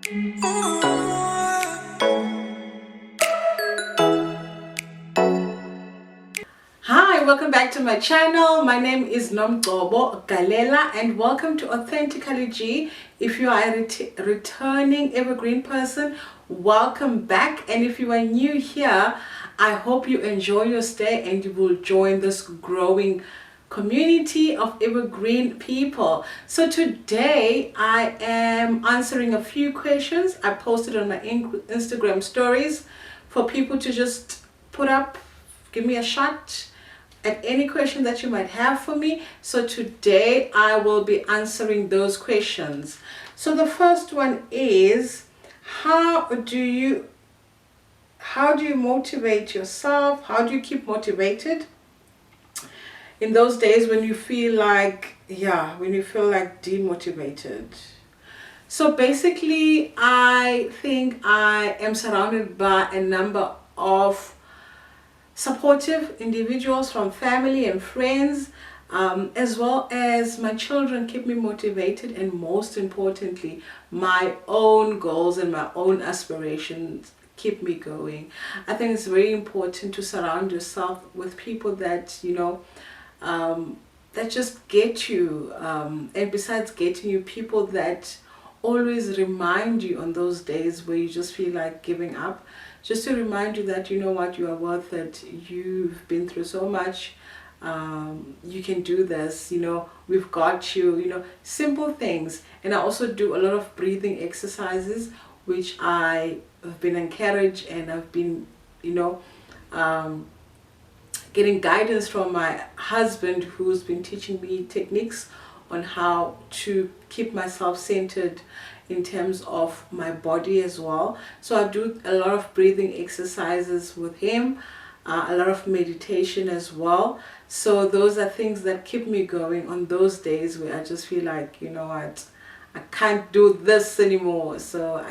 Hi, welcome back to my channel. My name is Nomgcobo Galela and welcome to Authentically Gee. If you are a returning evergreen person, welcome back. And if you are new here, I hope you enjoy your stay and you will join this growing community of evergreen people. So today I am answering a few questions I posted on my Instagram stories for people to just put up, give me a shot at any question that you might have for me. So today I will be answering those questions. So the first one is, how do you motivate yourself? How do you keep motivated in those days when you feel like demotivated? So basically, I think I am surrounded by a number of supportive individuals from family and friends, as well as my children keep me motivated, and most importantly, my own goals and my own aspirations keep me going. I think it's very important to surround yourself with people that that just get you, and besides getting you, people that always remind you on those days where you just feel like giving up, just to remind you that you know what, you are worth it, you've been through so much, you can do this, we've got you, simple things. And I also do a lot of breathing exercises, which I have been encouraged, and I've been getting guidance from my husband, who's been teaching me techniques on how to keep myself centered in terms of my body as well. So I do a lot of breathing exercises with him, a lot of meditation as well. So those are things that keep me going on those days where I just feel like, you know what, I can't do this anymore. So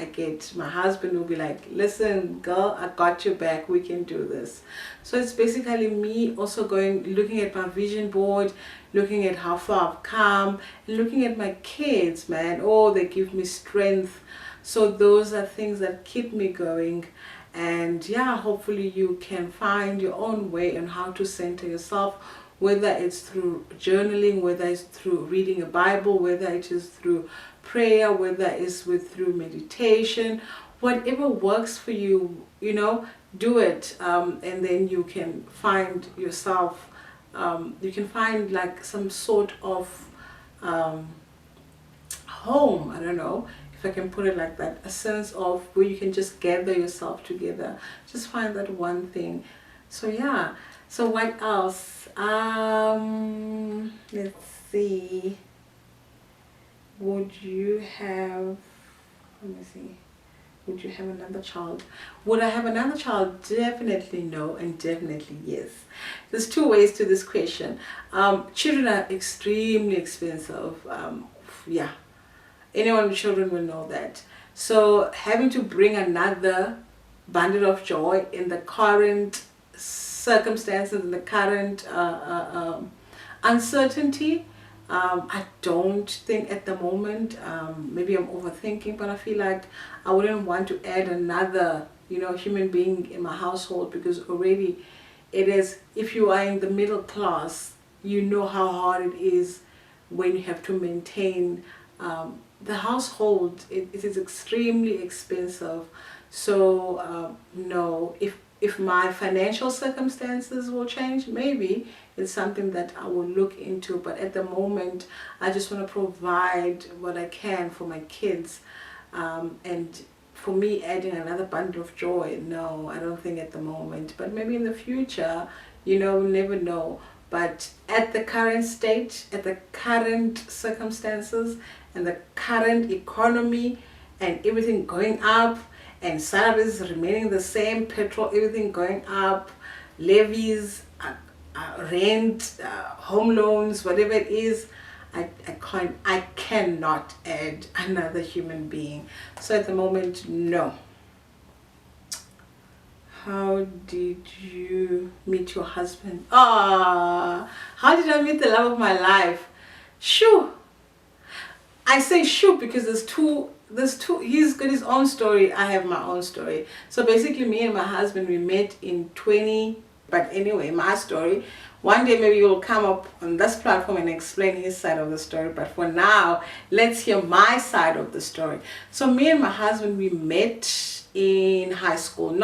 my husband will be like, listen girl, I got your back, we can do this. So it's basically me also looking at my vision board, looking at how far I've come, and looking at my kids, man. Oh, they give me strength. So those are things that keep me going. And yeah, hopefully you can find your own way on how to center yourself, whether it's through journaling, whether it's through reading a Bible, whether it is through prayer, whether it's through meditation, whatever works for you, do it. And then you can find yourself, you can find like some sort of home, I don't know if I can put it like that, a sense of where you can just gather yourself together, just find that one thing. So yeah, so what else? Let's see. Would you have, let me see, would you have another child? Would I have another child? Definitely no, and definitely yes. There's two ways to this question. Children are extremely expensive. Yeah, anyone with children will know that. So having to bring another bundle of joy in the current circumstances, in the current uncertainty, I don't think at the moment, maybe I'm overthinking, but I feel like I wouldn't want to add another human being in my household, because already it is, if you are in the middle class, you know how hard it is when you have to maintain the household. It is extremely expensive. So no, if my financial circumstances will change, maybe it's something that I will look into. But at the moment, I just want to provide what I can for my kids. And for me, adding another bundle of joy, no, I don't think at the moment. But maybe in the future, we'll never know. But at the current state, at the current circumstances, and the current economy, and everything going up, and salaries remaining the same, petrol, everything going up, levies, rent, home loans, whatever it is, I cannot add another human being. So at the moment, no. How did you meet your husband? How did I meet the love of my life? Shoo! I say shoo because there's two. He's got his own story. I have my own story. So basically, me and my husband, we met in 20. But anyway, my story. One day maybe you'll come up on this platform and explain his side of the story. But for now, let's hear my side of the story. So me and my husband, we met in high school. We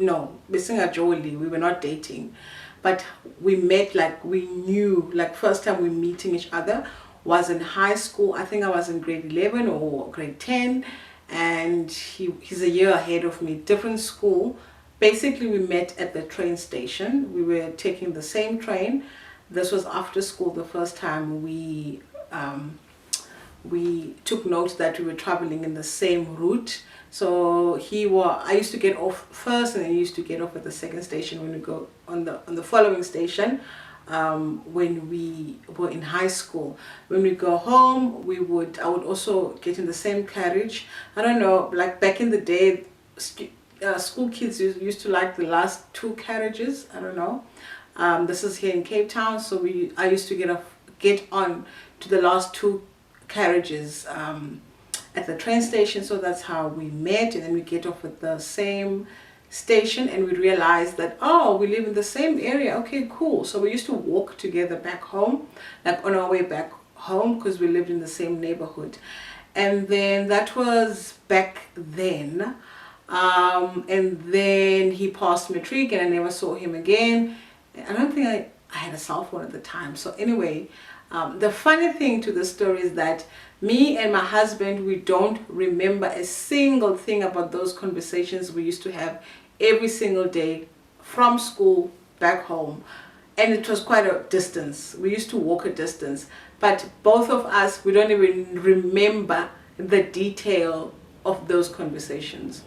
were not dating. But we met, like, we knew, like, first time we meeting each other was in high school. I think I was in grade 11 or grade 10. And he's a year ahead of me, different school. Basically, we met at the train station. We were taking the same train. This was after school the first time we took note that we were traveling in the same route. So I used to get off first, and then he used to get off at the second station when we go on the following station. When we were in high school, when we go home, I would also get in the same carriage. I don't know, like back in the day, school kids used to like the last two carriages. I don't know. This is here in Cape Town, so I used to get on to the last two carriages at the train station. So that's how we met, and then we get off at the same station, and we realized that, oh, we live in the same area. Okay, cool. So we used to walk together back home, like on our way back home, because we lived in the same neighborhood. And then that was back then. And then he passed matric, and I never saw him again. I don't think I had a cell phone at the time. So anyway, the funny thing to the story is that me and my husband, we don't remember a single thing about those conversations we used to have every single day from school back home. And it was quite a distance. We used to walk a distance. But both of us, we don't even remember the detail of those conversations.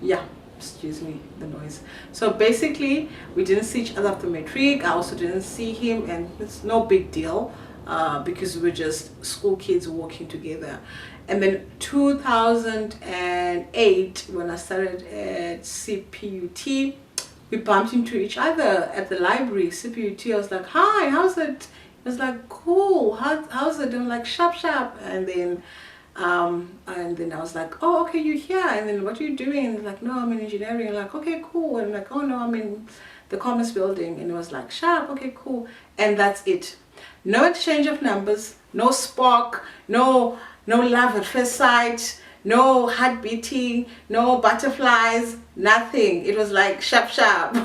Yeah, excuse me, the noise. So basically, we didn't see each other after matric. I also didn't see him, and it's no big deal because we were just school kids walking together. And then 2008, when I started at CPUT, we bumped into each other at the library. CPUT, I was like, hi, how's it? It was like, cool, how's it? And I'm like, sharp. And then I was like, oh, okay, you're here. And then what are you doing? And like, no, I'm in engineering. I'm like, okay, cool. And I'm like, oh no, I'm in the commerce building. And it was like, sharp, okay, cool. And that's it. No exchange of numbers, no spark, no love at first sight, no heart beating, no butterflies, nothing. It was like sharp.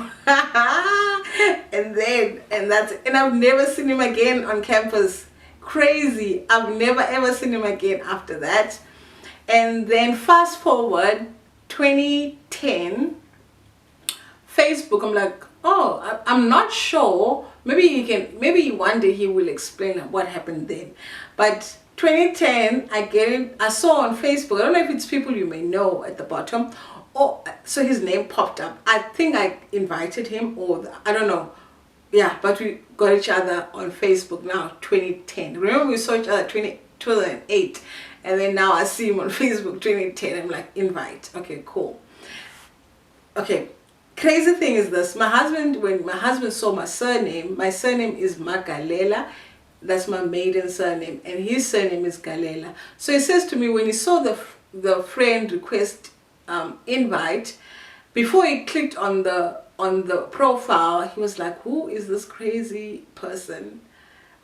and I've never seen him again on campus. Crazy. I've never ever seen him again after that. And then fast forward 2010, Facebook, I'm like, oh, I'm not sure. Maybe one day he will explain what happened then. But 2010, I saw on Facebook, I don't know if it's people you may know at the bottom, so his name popped up. I think I invited him, I don't know. Yeah, but we got each other on Facebook now, 2010. Remember we saw each other 2008, and then now I see him on Facebook 2010. I'm like, invite. Okay, cool. Okay, crazy thing is this. When my husband saw my surname is Magalela. That's my maiden surname, and his surname is Galela. So he says to me, when he saw the friend request invite, before he clicked on the profile, he was like, who is this crazy person?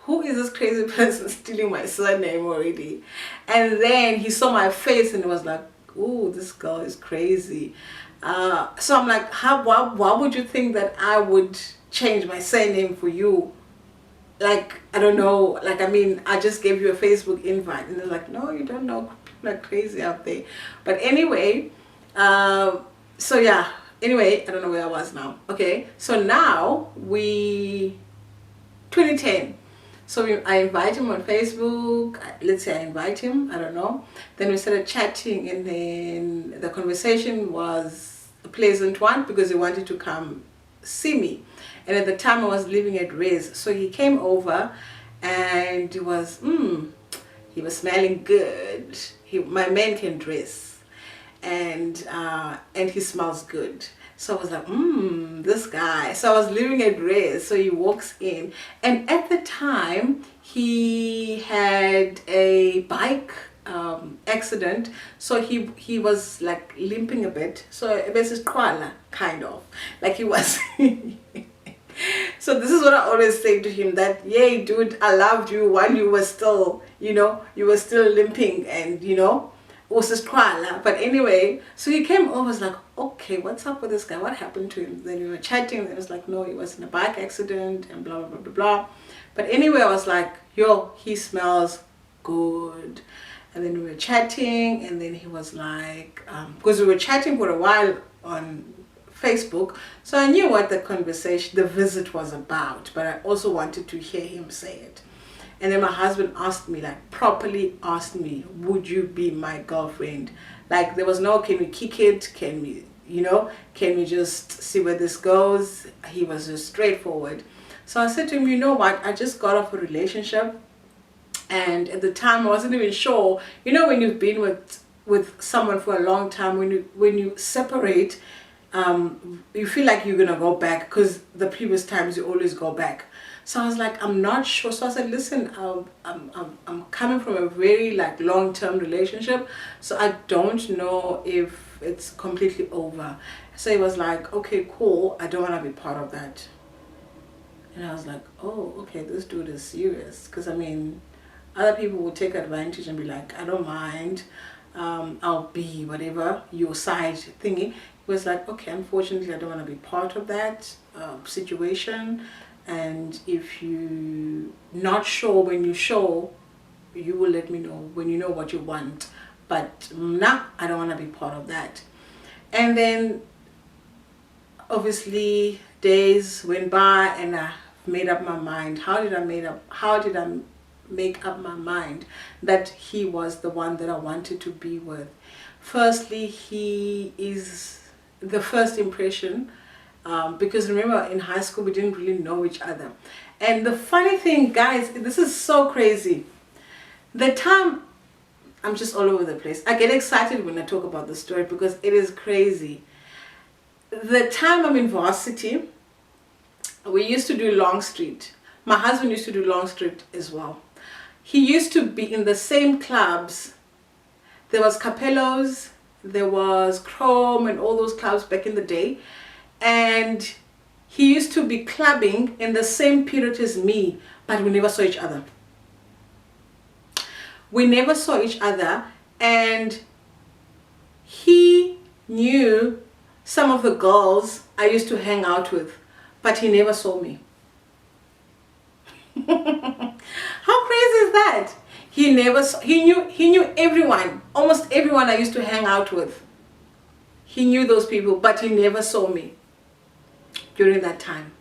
Who is this crazy person stealing my surname already? And then he saw my face and he was like, ooh, this girl is crazy. So I'm like, why would you think that I would change my surname for you? Like, I don't know, like, I mean, I just gave you a Facebook invite. And they're like, no, you don't know, people are crazy out there. But anyway, so yeah, anyway, I don't know where I was now. Okay, so now 2010. So I invite him on Facebook. Let's say I invite him, I don't know. Then we started chatting, and then the conversation was a pleasant one because he wanted to come see me. And at the time I was living at Rez. So he came over and he was smelling good. My man can dress, and he smells good. So I was like, this guy. So I was living at Rez. So he walks in, and at the time he had a bike, accident, so he was like limping a bit, so this is kind of like he was. So this is what I always say to him, that yay dude, I loved you while you were still, you were still limping, and was just koala. But anyway, so he came over, was like, okay, what's up with this guy, what happened to him? Then we were chatting, and it was like, no, he was in a bike accident and blah blah blah blah blah. But anyway, I was like, yo, he smells good. And then we were chatting, and then he was like, because we were chatting for a while on Facebook, so I knew what the visit was about, but I also wanted to hear him say it. And then my husband asked me, like properly asked me, would you be my girlfriend? Like there was no, can we kick it? Can we, can we just see where this goes? He was just straightforward. So I said to him, you know what? I just got off a relationship, and at the time I wasn't even sure. When you've been with someone for a long time, when you separate, you feel like you're gonna go back, because the previous times you always go back. So I was like, I'm not sure. So I said, listen, I'm coming from a very like long-term relationship, so I don't know if it's completely over. So he was like, okay, cool, I don't want to be part of that. And I was like, oh, okay, this dude is serious. Because I mean, other people will take advantage and be like, I don't mind, I'll be whatever, your side thingy. He was like, okay, unfortunately I don't want to be part of that situation, and if you not sure, when you sure, you will let me know when you know what you want, but nah, I don't want to be part of that. And then obviously days went by, and I made up my mind. How did I make up my mind that he was the one that I wanted to be with? Firstly, he is the first impression, because remember in high school we didn't really know each other. And the funny thing, guys, this is so crazy. The time, I'm just all over the place. I get excited when I talk about the story because it is crazy. The time I'm in varsity, we used to do Long Street. My husband used to do Long Street as well. He used to be in the same clubs. There was Capello's, there was Chrome, and all those clubs back in the day. And he used to be clubbing in the same period as me, but we never saw each other. We never saw each other, and he knew some of the girls I used to hang out with, but he never saw me. How crazy is that? He knew everyone, almost everyone I used to hang out with. He knew those people, but he never saw me during that time.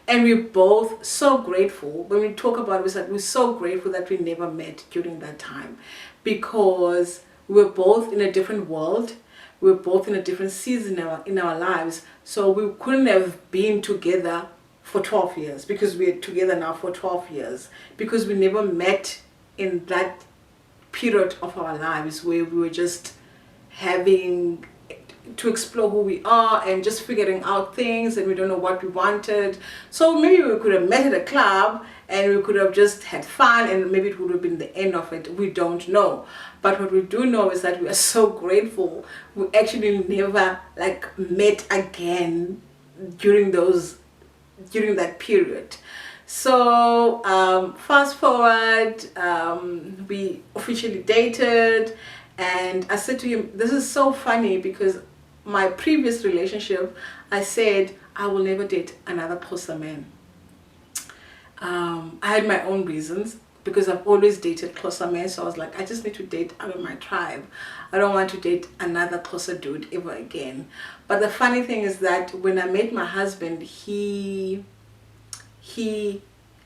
And we're both so grateful. When we talk about it, we're so grateful that we never met during that time, because we were both in a different world. We were both in a different season in our lives. So we couldn't have been together for 12 years, because we're together now for 12 years, because we never met in that period of our lives where we were just having to explore who we are and just figuring out things, and we don't know what we wanted. So maybe we could have met at a club and we could have just had fun, and maybe it would have been the end of it. We don't know. But what we do know is that we are so grateful we actually never like met again during that period. So fast forward, we officially dated, and I said to him, this is so funny, because my previous relationship, I said I will never date another Xhosa man. I had my own reasons, because I've always dated Xhosa men, so I was like, I just need to date out of my tribe. I don't want to date another Xhosa dude ever again. But the funny thing is that when I met my husband, he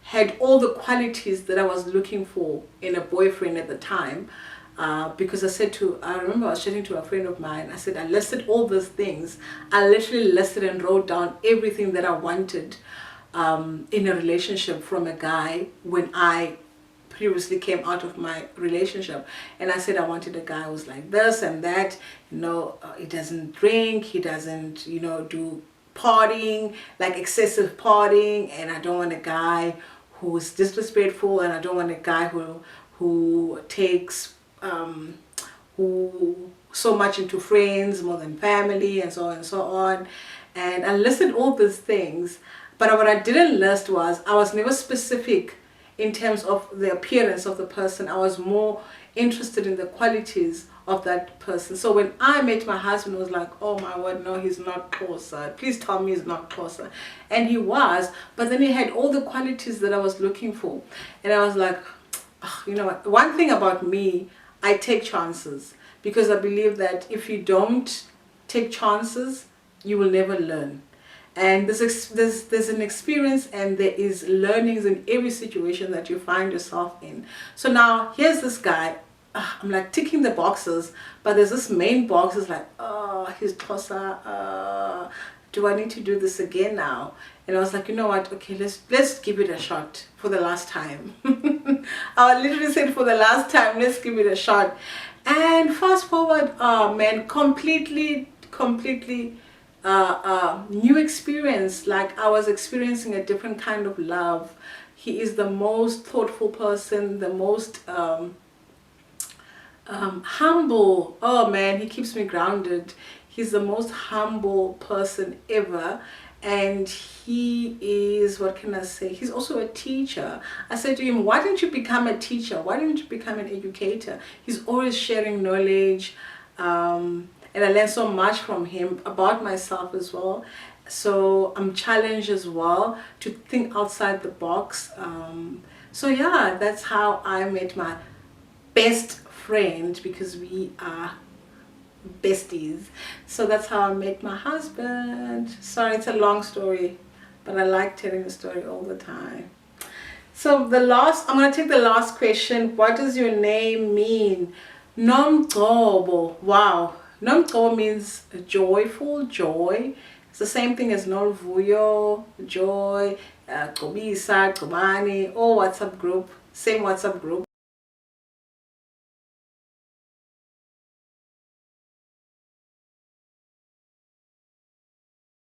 had all the qualities that I was looking for in a boyfriend at the time. Because I remember I was chatting to a friend of mine. I said, I listed all those things. I literally listed and wrote down everything that I wanted in a relationship from a guy when I previously came out of my relationship. And I said I wanted a guy who was like this and that. He doesn't drink, he doesn't, do partying, like excessive partying, and I don't want a guy who's disrespectful, and I don't want a guy who takes who so much into friends more than family and so on and so on. And I listed all these things, but what I didn't list was I was never specific in terms of the appearance of the person. I was more interested in the qualities of that person. So when I met my husband, I was like, oh my word, no, he's not closer. Please tell me he's not closer. And he was, but then he had all the qualities that I was looking for. And I was like, oh, you know what? One thing about me, I take chances, because I believe that if you don't take chances, you will never learn. And there's an experience and there is learnings in every situation that you find yourself in. So now here's this guy. I'm like ticking the boxes, but there's this main box is like, oh, he's Xhosa. Do I need to do this again now? And I was like, you know what? Okay, let's give it a shot for the last time. I literally said for the last time, let's give it a shot. And fast forward, oh man, completely new experience. Like I was experiencing a different kind of love. He is the most thoughtful person, the most humble. Oh man, he keeps me grounded. He's the most humble person ever. And he is, what can I say, he's also a teacher. I said to him, why didn't you become a teacher? Why didn't you become an educator? He's always sharing knowledge. And I learned so much from him about myself as well. So I'm challenged as well to think outside the box. So yeah, that's how I met my best friend, because we are besties. So that's how I met my husband. Sorry, it's a long story, but I like telling the story all the time. So I'm going to take the last question. What does your name mean? Nomgcobo. Wow. Nomgcobo means joyful, joy. It's the same thing as Novuyo, joy, Kobisa, Kobani, or WhatsApp group, same WhatsApp group.